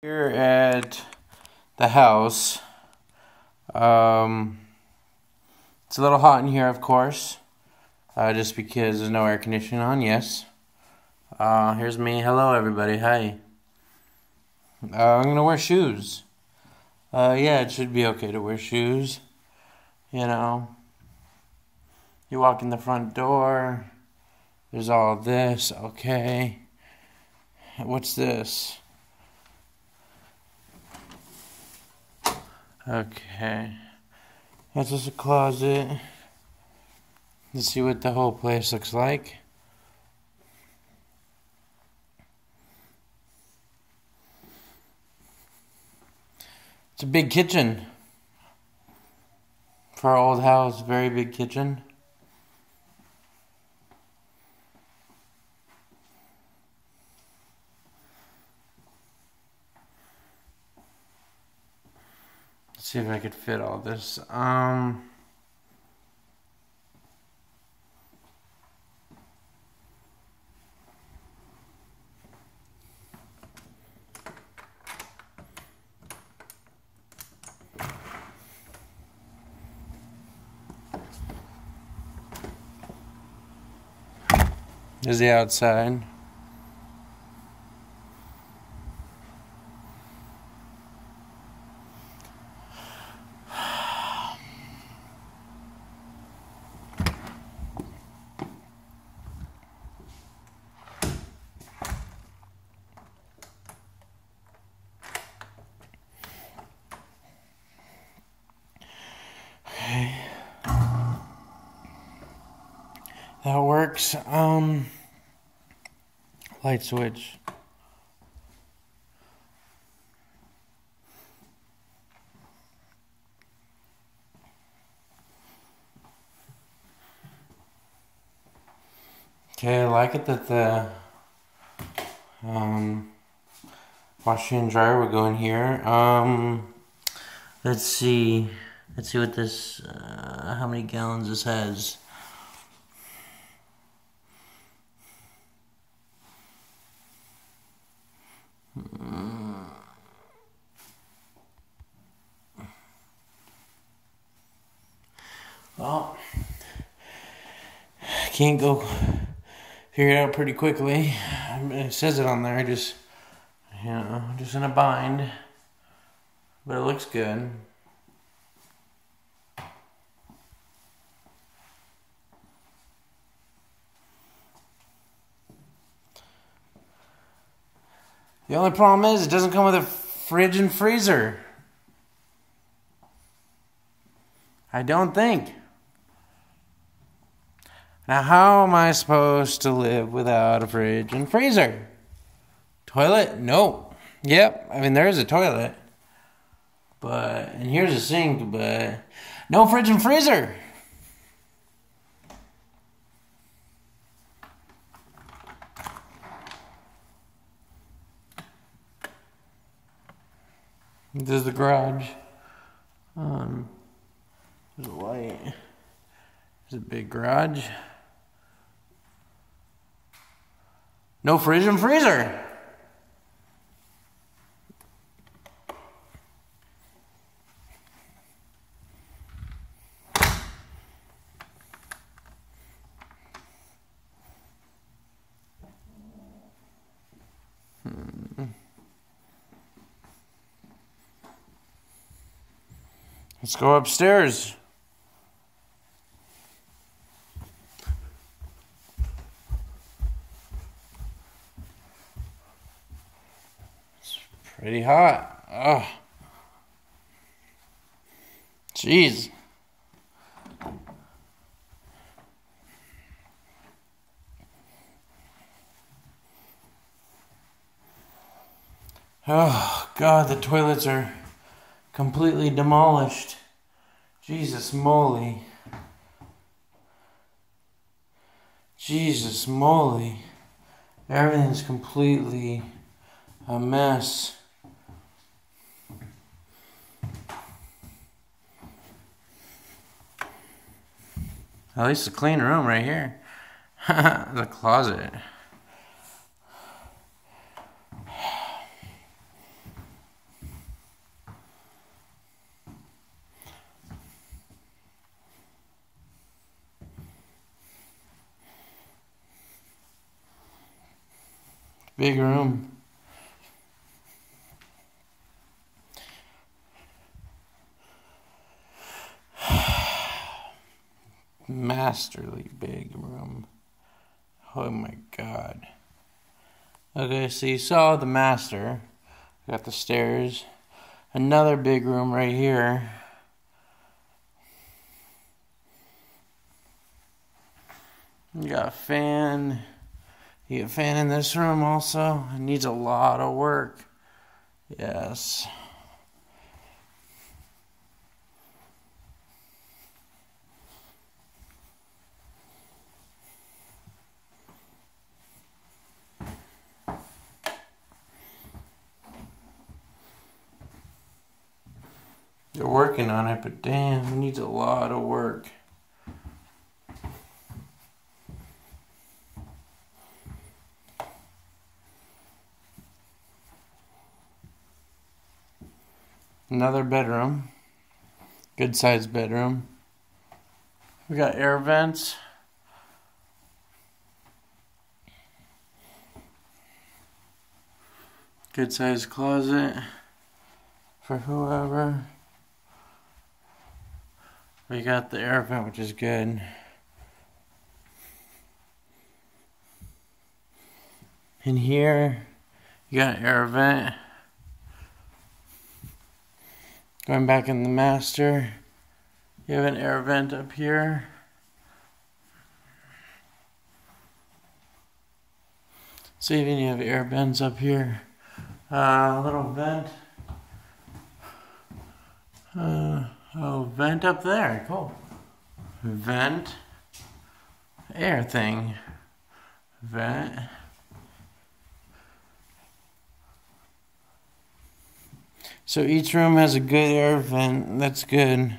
Here at the house, it's a little hot in here, of course, just because there's no air conditioning on. Yes. Here's me. Hello, everybody. Hi. I'm gonna wear shoes. Yeah, it should be okay to wear shoes. You know, you walk in the front door. There's all this. Okay. What's this? Okay, that's just a closet. Let's see what the whole place looks like. It's a big kitchen for our old house. Very big kitchen. Let's see if I could fit all this. There's the outside. Okay. That works. Light switch. Okay, I like it that the washer and dryer will go in here. Let's see what this, how many gallons this has. Well, can't go figure it out pretty quickly. It says it on there, just in a bind. But it looks good. The only problem is it doesn't come with a fridge and freezer. I don't think. Now, how am I supposed to live without a fridge and freezer? Toilet? No. Yep, I mean, there is a toilet. And here's a sink, but no fridge and freezer. This is the garage. There's a light. There's a big garage. No fridge and freezer. Let's go upstairs. It's pretty hot. Oh, jeez. Oh, God, the toilets are completely demolished. Jesus moly. Jesus moly. Everything's completely a mess. At least a clean room right here. The closet. Big room. Masterly big room. Oh my God. Okay, so you saw the master. Got the stairs. Another big room right here. You got a fan. You got a fan in this room also. It needs a lot of work. Yes. They're working on it, but damn, it needs a lot of work. Another bedroom. Good sized bedroom. We got air vents. Good sized closet for whoever. We got the air vent, which is good. In here, you got an air vent. Going back in the master, you have an air vent up here. So even you have air vents up here. A little vent. Vent up there. Cool. Vent. Air thing. Vent. So each room has a good air vent. That's good.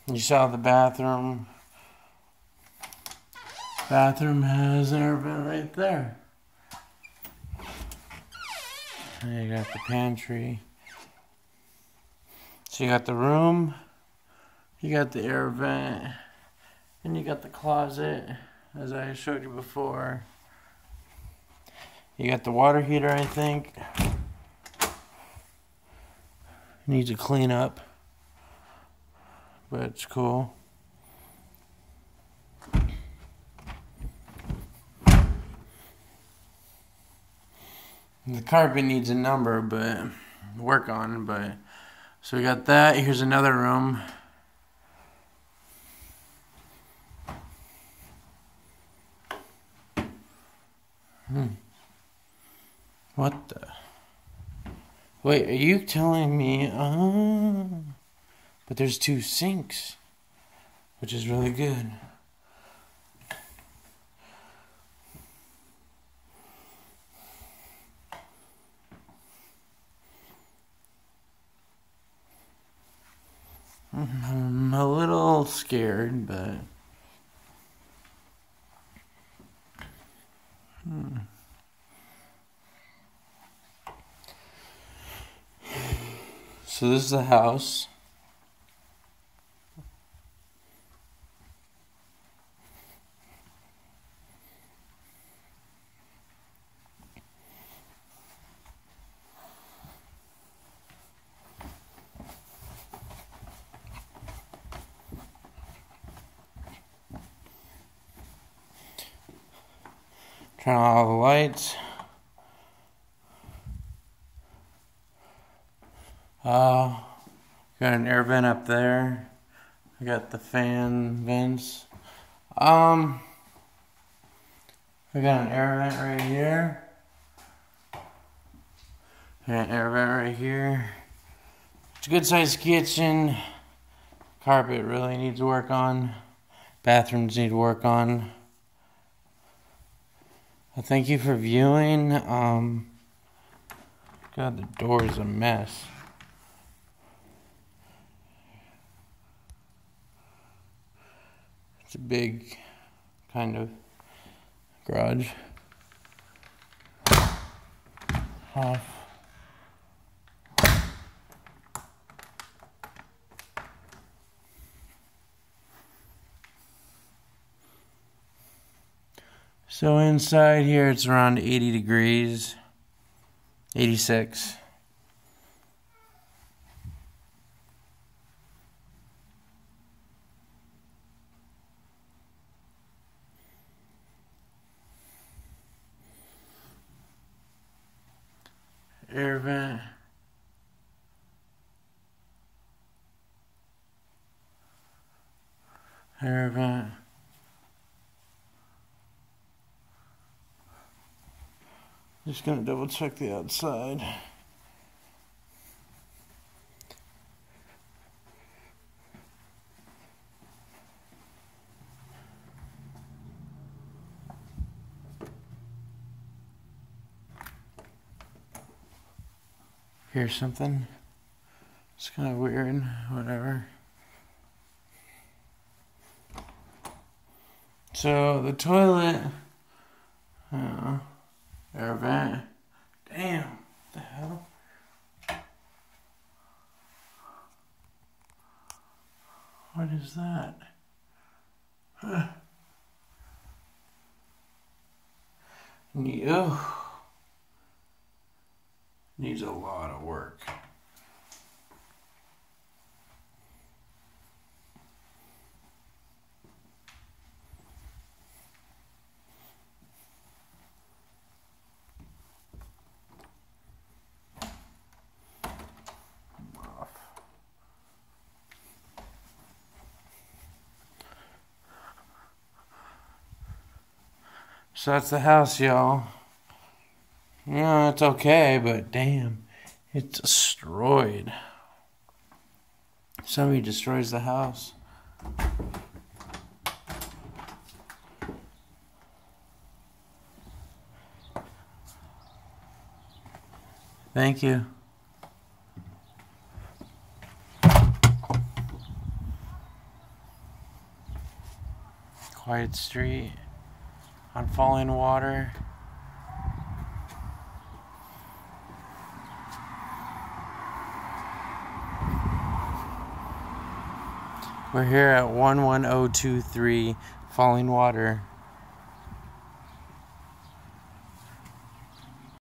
You saw the bathroom. Bathroom has an air vent right there. And you got the pantry. So you got the room, you got the air vent, and you got the closet, as I showed you before. You got the water heater, I think. Needs to clean up, but it's cool. The carpet needs a number, but work on. But so we got that. Here's another room. What the? Wait, are you telling me? But there's 2 sinks, which is really good. I'm a little scared, but So this is the house. Turn on all the lights. Got an air vent up there. I got the fan vents. I got an air vent right here. Got an air vent right here. It's a good sized kitchen. Carpet really needs work on. Bathrooms need work on. Thank you for viewing. God, the door is a mess. It's a big kind of garage. Off. So inside here it's around 80 degrees, 86. Air vent. Air vent. Just gonna double check the outside. Here's something. It's kind of weird, whatever. So the toilet, air vent. Damn, what the hell? What is that? Huh. Needs a lot of work. So that's the house, y'all. Yeah, it's okay, but damn, it's destroyed. Somebody destroys the house. Thank you. Quiet street on falling water. We're here at 11023 Falling Water.